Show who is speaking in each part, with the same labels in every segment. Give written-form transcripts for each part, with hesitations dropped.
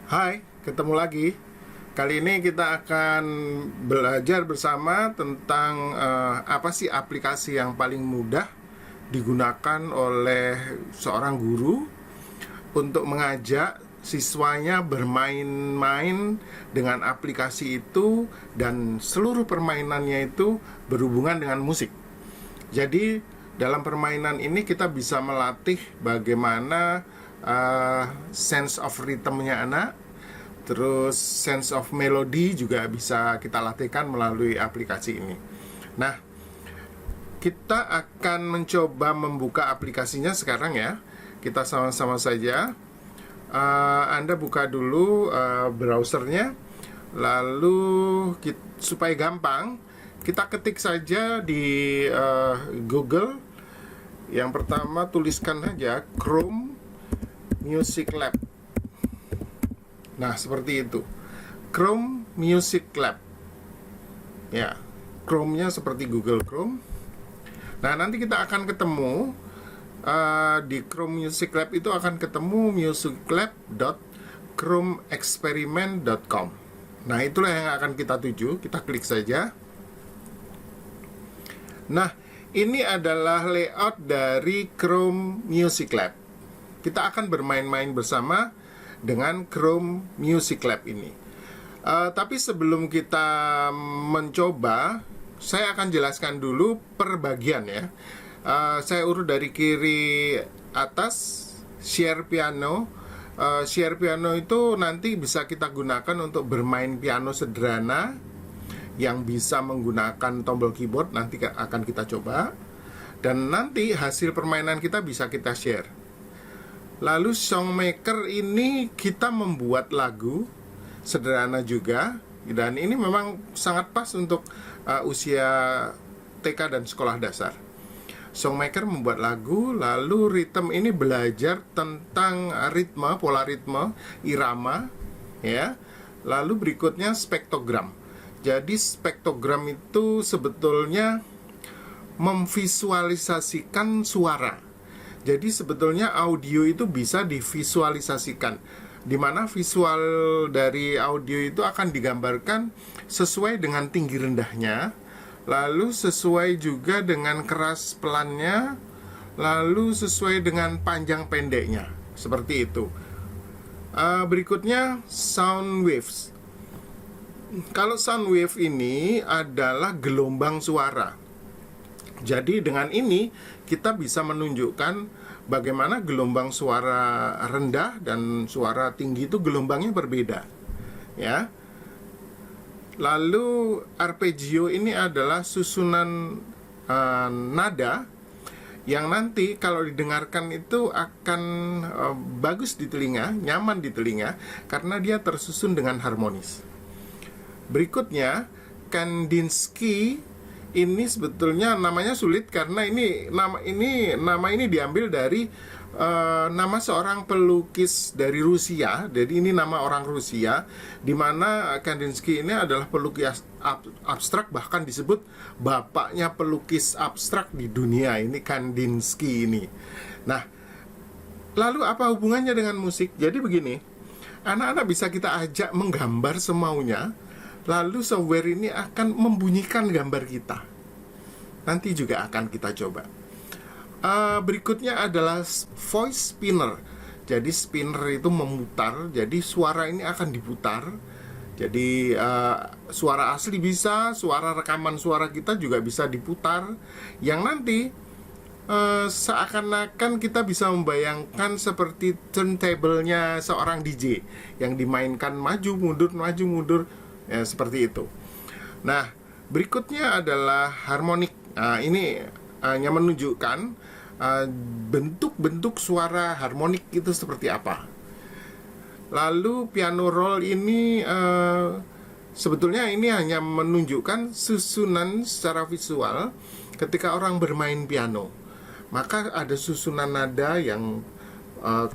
Speaker 1: Hai, ketemu lagi. Kali ini kita akan belajar bersama tentang apa sih aplikasi yang paling mudah digunakan oleh seorang guru untuk mengajak siswanya bermain-main dengan aplikasi itu, dan seluruh permainannya itu berhubungan dengan musik. Jadi dalam permainan ini kita bisa melatih bagaimana sense of rhythmnya anak. Terus sense of melody juga bisa kita latihkan melalui aplikasi ini. Nah, kita akan mencoba membuka aplikasinya sekarang ya. Kita sama-sama saja. Anda buka dulu browsernya. Lalu supaya gampang, kita ketik saja di Google. Yang pertama tuliskan aja Chrome Music Lab. Nah, seperti itu. Chrome Music Lab. Ya, Chrome-nya seperti Google Chrome. Nah, nanti kita akan ketemu di Chrome Music Lab itu akan ketemu musiclab.chromeexperiment.com. Nah, itulah yang akan kita tuju. Kita klik saja. Nah, ini adalah layout dari Chrome Music Lab. Kita akan bermain-main bersama dengan Chrome Music Lab ini. Tapi sebelum kita mencoba, saya akan jelaskan dulu per bagian ya. Saya urut dari kiri atas, Share Piano. Share Piano itu nanti bisa kita gunakan untuk bermain piano sederhana yang bisa menggunakan tombol keyboard. Nanti akan kita coba. Dan nanti hasil permainan kita bisa kita share. Lalu Songmaker ini kita membuat lagu sederhana juga, dan ini memang sangat pas untuk usia TK dan sekolah dasar. Songmaker membuat lagu, lalu Rhythm ini belajar tentang ritme, pola ritme, irama, ya. Lalu berikutnya spektogram. Jadi spektogram itu sebetulnya memvisualisasikan suara. Jadi sebetulnya audio itu bisa divisualisasikan, di mana visual dari audio itu akan digambarkan sesuai dengan tinggi rendahnya, lalu sesuai juga dengan keras pelannya, lalu sesuai dengan panjang pendeknya, seperti itu. Berikutnya sound waves. Kalau sound wave ini adalah gelombang suara. Jadi dengan ini kita bisa menunjukkan bagaimana gelombang suara rendah dan suara tinggi itu gelombangnya berbeda, ya. Lalu arpeggio ini adalah susunan nada yang nanti kalau didengarkan itu akan bagus di telinga, nyaman di telinga karena dia tersusun dengan harmonis. Berikutnya Kandinsky. Ini sebetulnya namanya sulit karena nama ini diambil dari nama seorang pelukis dari Rusia. Jadi ini nama orang Rusia, di mana Kandinsky ini adalah pelukis abstrak, bahkan disebut bapaknya pelukis abstrak di dunia ini, Kandinsky ini. Nah, lalu apa hubungannya dengan musik? Jadi begini, anak-anak bisa kita ajak menggambar semaunya. Lalu software ini akan membunyikan gambar kita. Nanti juga akan kita coba. Berikutnya adalah voice spinner. Jadi spinner itu memutar. Jadi suara ini akan diputar. Jadi suara asli bisa, suara rekaman suara kita juga bisa diputar. Yang nanti seakan-akan kita bisa membayangkan seperti turntable-nya seorang DJ yang dimainkan maju mundur, ya, seperti itu. Nah, berikutnya adalah harmonik. Nah, ini hanya menunjukkan bentuk-bentuk suara harmonik itu seperti apa. Lalu piano roll ini sebetulnya ini hanya menunjukkan susunan secara visual ketika orang bermain piano. Maka ada susunan nada yang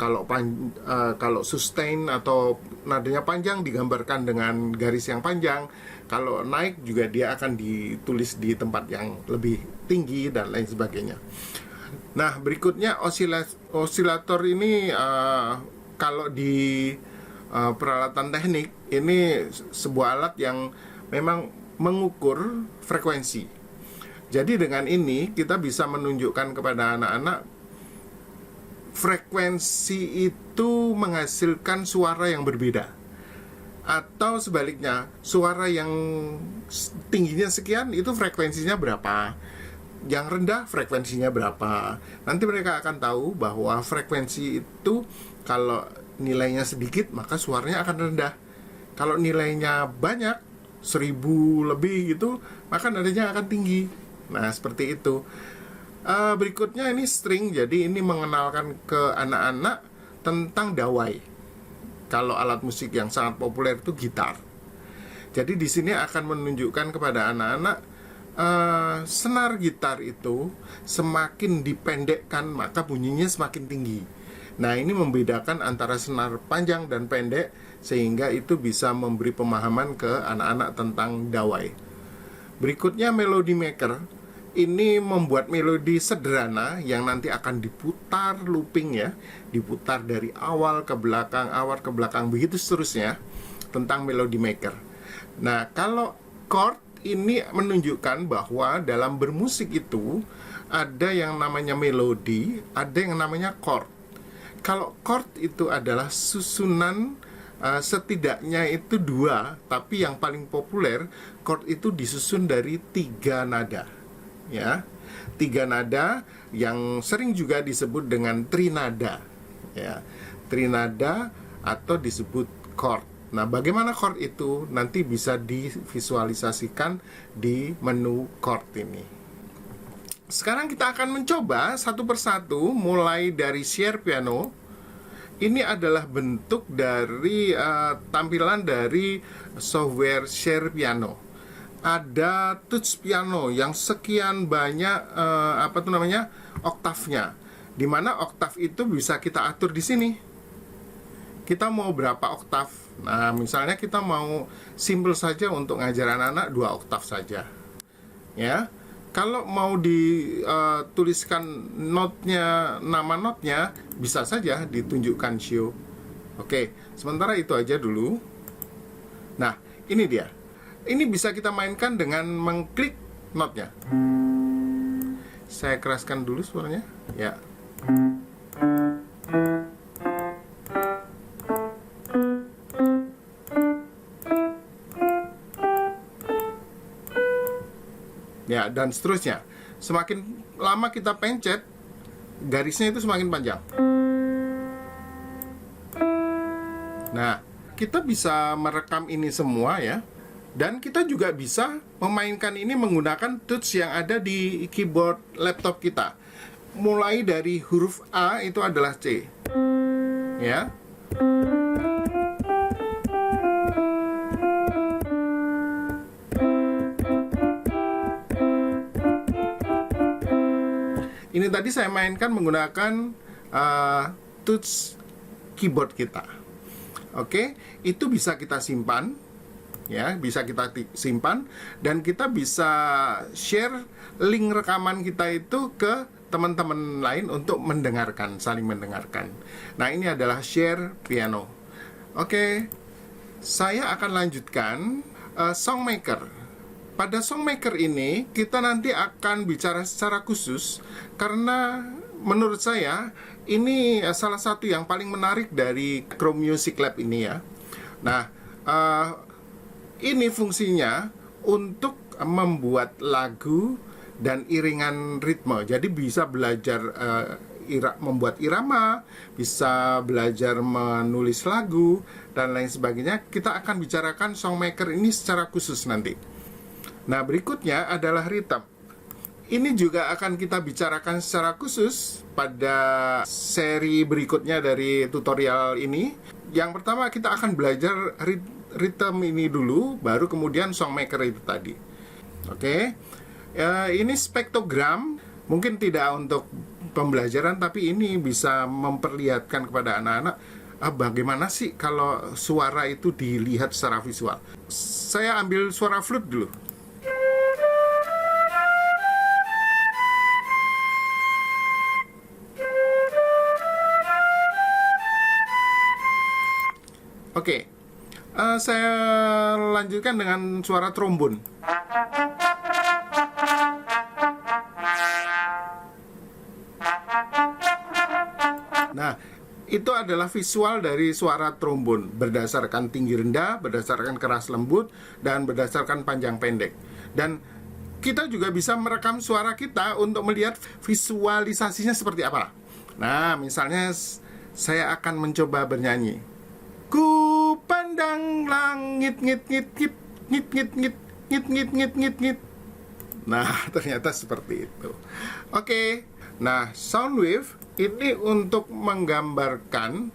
Speaker 1: kalau sustain atau nadanya panjang digambarkan dengan garis yang panjang. Kalau naik juga dia akan ditulis di tempat yang lebih tinggi dan lain sebagainya. Nah, berikutnya osilator ini kalau di peralatan teknik. Ini sebuah alat yang memang mengukur frekuensi. Jadi dengan ini kita bisa menunjukkan kepada anak-anak frekuensi itu menghasilkan suara yang berbeda. Atau sebaliknya, suara yang tingginya sekian itu frekuensinya berapa, yang rendah frekuensinya berapa. Nanti mereka akan tahu bahwa frekuensi itu kalau nilainya sedikit maka suaranya akan rendah. Kalau nilainya banyak, 1000 lebih gitu, maka nadanya akan tinggi. Nah, seperti itu. Berikutnya ini string, jadi ini mengenalkan ke anak-anak tentang dawai. Kalau alat musik yang sangat populer itu gitar. Jadi di sini akan menunjukkan kepada anak-anak senar gitar itu semakin dipendekkan maka bunyinya semakin tinggi. Nah, ini membedakan antara senar panjang dan pendek sehingga itu bisa memberi pemahaman ke anak-anak tentang dawai. Berikutnya melody maker. Ini membuat melodi sederhana yang nanti akan diputar looping ya, diputar dari awal ke belakang, begitu seterusnya tentang melody maker. Nah, kalau chord ini menunjukkan bahwa dalam bermusik itu ada yang namanya melodi, ada yang namanya chord. Kalau chord itu adalah susunan setidaknya itu 2, tapi yang paling populer chord itu disusun dari 3 nada. Ya, 3 nada yang sering juga disebut dengan trinada. Ya, trinada atau disebut chord. Nah, bagaimana chord itu nanti bisa divisualisasikan di menu chord ini. Sekarang kita akan mencoba satu persatu, mulai dari share piano. Ini adalah bentuk dari tampilan dari software share piano. Ada touch piano yang sekian banyak oktavnya, di mana oktav itu bisa kita atur di sini. Kita mau berapa oktav? Nah, misalnya kita mau simple saja untuk ngajar anak-anak 2 oktav saja. Ya. Kalau mau dituliskan notnya, nama notnya, bisa saja ditunjukkan show. Oke, sementara itu aja dulu. Nah, ini dia. Ini bisa kita mainkan dengan mengklik notnya. Saya keraskan dulu suaranya. Ya. Ya, dan seterusnya. Semakin lama kita pencet, garisnya itu semakin panjang. Nah, kita bisa merekam ini semua ya. Dan kita juga bisa memainkan ini menggunakan touch yang ada di keyboard laptop kita. Mulai dari huruf A itu adalah C. Ya. Ini tadi saya mainkan menggunakan touch keyboard kita. Oke, itu bisa kita simpan. Ya, bisa kita simpan dan kita bisa share link rekaman kita itu ke teman-teman lain untuk mendengarkan, saling mendengarkan. Nah, ini adalah share piano. Oke, saya akan lanjutkan Songmaker. Pada Songmaker ini kita nanti akan bicara secara khusus karena menurut saya ini salah satu yang paling menarik dari Chrome Music Lab ini ya. Nah, ini fungsinya untuk membuat lagu dan iringan ritme. Jadi bisa belajar membuat irama, bisa belajar menulis lagu, dan lain sebagainya. Kita akan bicarakan Songmaker ini secara khusus nanti. Nah, berikutnya adalah rhythm. Ini juga akan kita bicarakan secara khusus pada seri berikutnya dari tutorial ini. Yang pertama kita akan belajar rhythm ini dulu, baru kemudian Songmaker itu tadi. Oke. Ini spektrogram, mungkin tidak untuk pembelajaran, tapi ini bisa memperlihatkan kepada anak-anak bagaimana sih kalau suara itu dilihat secara visual. Saya ambil suara flute dulu. Oke, Saya lanjutkan dengan suara trombon. Nah, itu adalah visual dari suara trombon berdasarkan tinggi rendah, berdasarkan keras lembut, dan berdasarkan panjang pendek. Dan kita juga bisa merekam suara kita untuk melihat visualisasinya seperti apa. Nah, misalnya saya akan mencoba bernyanyi. Ku pandang langit ngit ngit ngit ngit ngit ngit ngit ngit ngit ngit ngit. Nah, ternyata seperti itu. Oke. Nah, sound wave ini untuk menggambarkan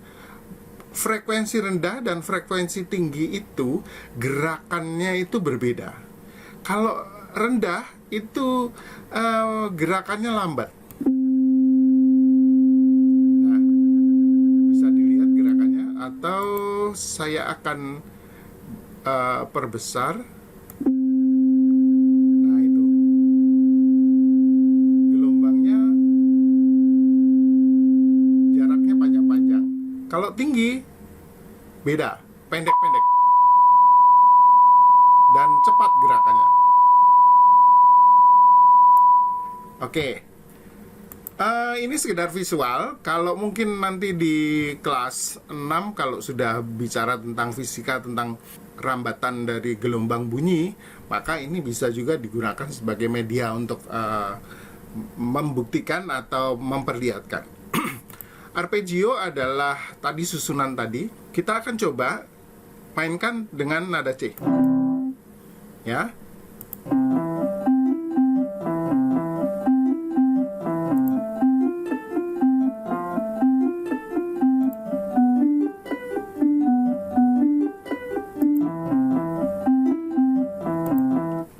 Speaker 1: frekuensi rendah dan frekuensi tinggi itu gerakannya itu berbeda. Kalau rendah itu gerakannya lambat. Nah, bisa dilihat gerakannya atau saya akan perbesar. Nah, itu gelombangnya, jaraknya panjang-panjang. Kalau tinggi beda, pendek-pendek dan cepat gerakannya. Oke. Ini sekedar visual. Kalau mungkin nanti di kelas 6 kalau sudah bicara tentang fisika, tentang rambatan dari gelombang bunyi, maka ini bisa juga digunakan sebagai media untuk membuktikan atau memperlihatkan. Arpeggio adalah tadi susunan tadi. Kita akan coba mainkan dengan nada C. Ya.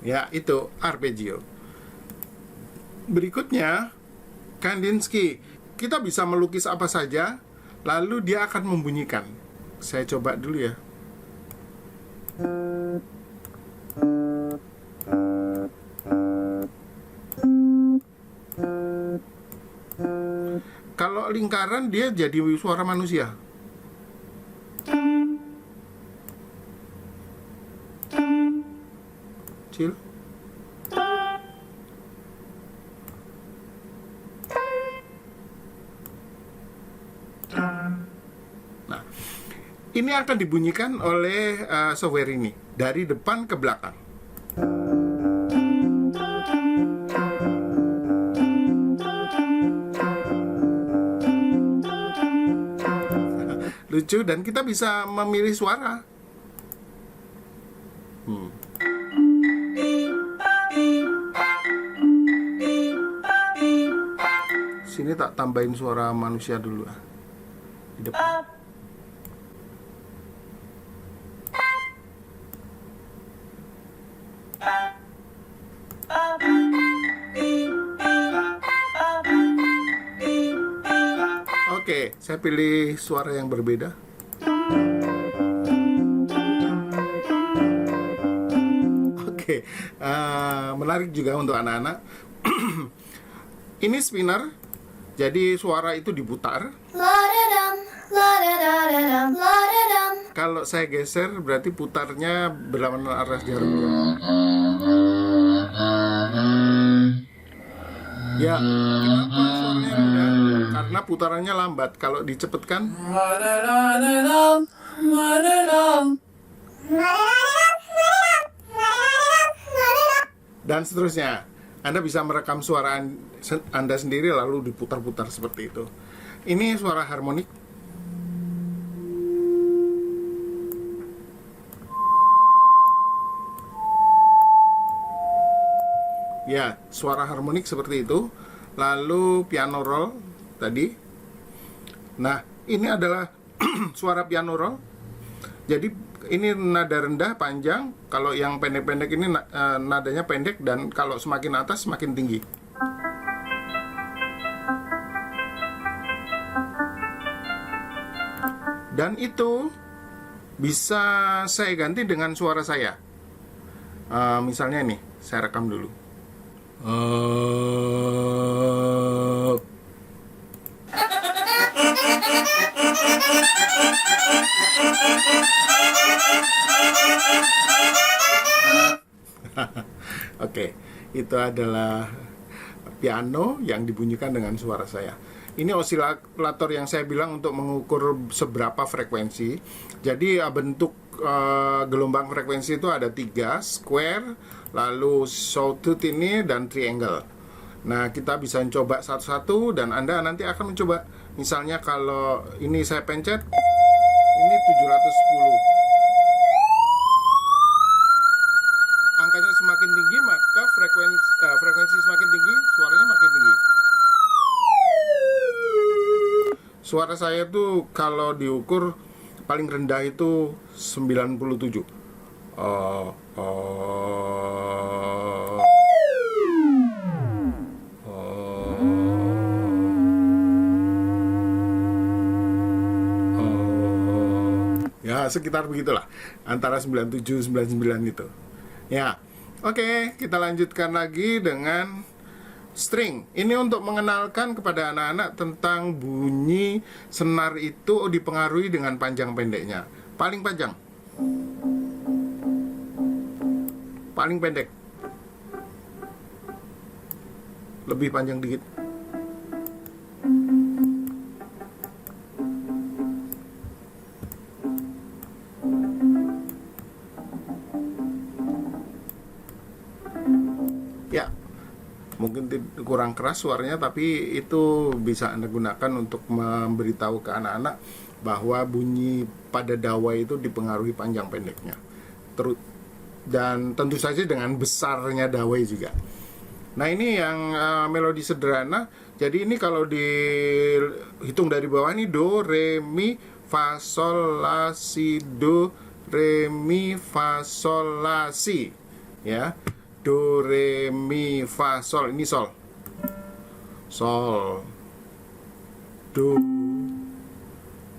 Speaker 1: Ya, itu arpeggio. Berikutnya, Kandinsky. Kita bisa melukis apa saja, lalu dia akan membunyikan. Saya coba dulu ya. Kalau lingkaran, dia jadi suara manusia. Kecil. Nah, ini akan dibunyikan oleh software ini dari depan ke belakang. Lucu, dan kita bisa memilih suara. Sini tak tambahin suara manusia dulu di depan. Oke, saya pilih suara yang berbeda. Oke, menarik juga untuk anak-anak. Ini spinner, jadi suara itu diputar. Kalau saya geser, berarti putarnya berlawanan arah jarumnya. Ya, kenapa suaranya rendah? Karena putarannya lambat. Kalau dicepetkan, dan seterusnya. Anda bisa merekam suara Anda sendiri lalu diputar-putar seperti itu. Ini suara harmonik. Ya, suara harmonik seperti itu. Lalu piano roll tadi. Nah, ini adalah suara piano roll. Jadi ini nada rendah panjang, kalau yang pendek-pendek ini nadanya pendek, dan kalau semakin atas semakin tinggi. Dan itu bisa saya ganti dengan suara saya. Misalnya ini, saya rekam dulu. Oke, itu adalah piano yang dibunyikan dengan suara saya. Ini osilator yang saya bilang untuk mengukur seberapa frekuensi. Jadi bentuk gelombang frekuensi itu ada 3, square, lalu sawtooth ini, dan triangle. Nah, kita bisa coba satu-satu dan Anda nanti akan mencoba. Misalnya kalau ini saya pencet, ini 710. Angkanya semakin tinggi, maka frekuensi semakin tinggi, suaranya makin tinggi. Suara saya tuh kalau diukur paling rendah itu 97. Ya, sekitar begitulah. Antara 97 99 itu. Ya. Oke, kita lanjutkan lagi dengan string. Ini untuk mengenalkan kepada anak-anak tentang bunyi senar itu dipengaruhi dengan panjang pendeknya. Paling panjang, paling pendek, lebih panjang dikit. Ya, mungkin kurang keras suaranya, tapi itu bisa Anda gunakan untuk memberitahu ke anak-anak bahwa bunyi pada dawai itu dipengaruhi panjang pendeknya. Dan tentu saja dengan besarnya dawai juga. Nah, ini yang melodi sederhana. Jadi ini kalau dihitung dari bawah ini do, re, mi, fa, sol, la, si, do, re, mi, fa, sol, la, si. Ya. Do, re, mi, fa, sol. Ini sol. Sol. Do,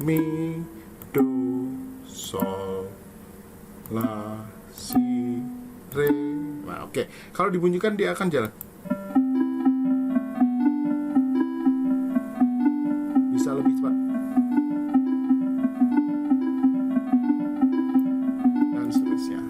Speaker 1: mi, do, sol, la, si, re. Nah, oke. Kalau dibunyikan dia akan jalan. Bisa lebih cepat. Dan seterusnya.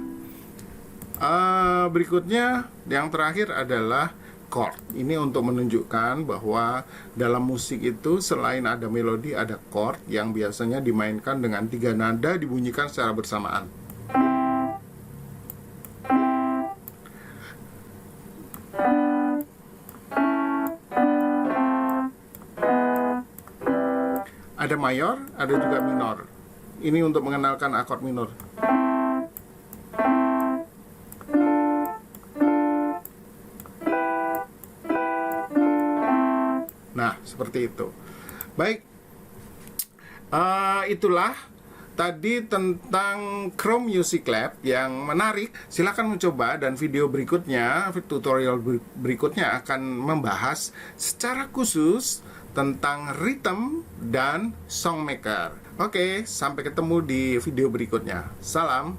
Speaker 1: Berikutnya yang terakhir adalah chord. Ini untuk menunjukkan bahwa dalam musik itu selain ada melodi, ada chord yang biasanya dimainkan dengan 3 nada dibunyikan secara bersamaan. Ada mayor, ada juga minor. Ini untuk mengenalkan akord minor. Nah, seperti itu. Baik, itulah tadi tentang Chrome Music Lab yang menarik. Silakan mencoba, dan video berikutnya, tutorial berikutnya akan membahas secara khusus tentang rhythm dan songmaker. Oke, sampai ketemu di video berikutnya. Salam.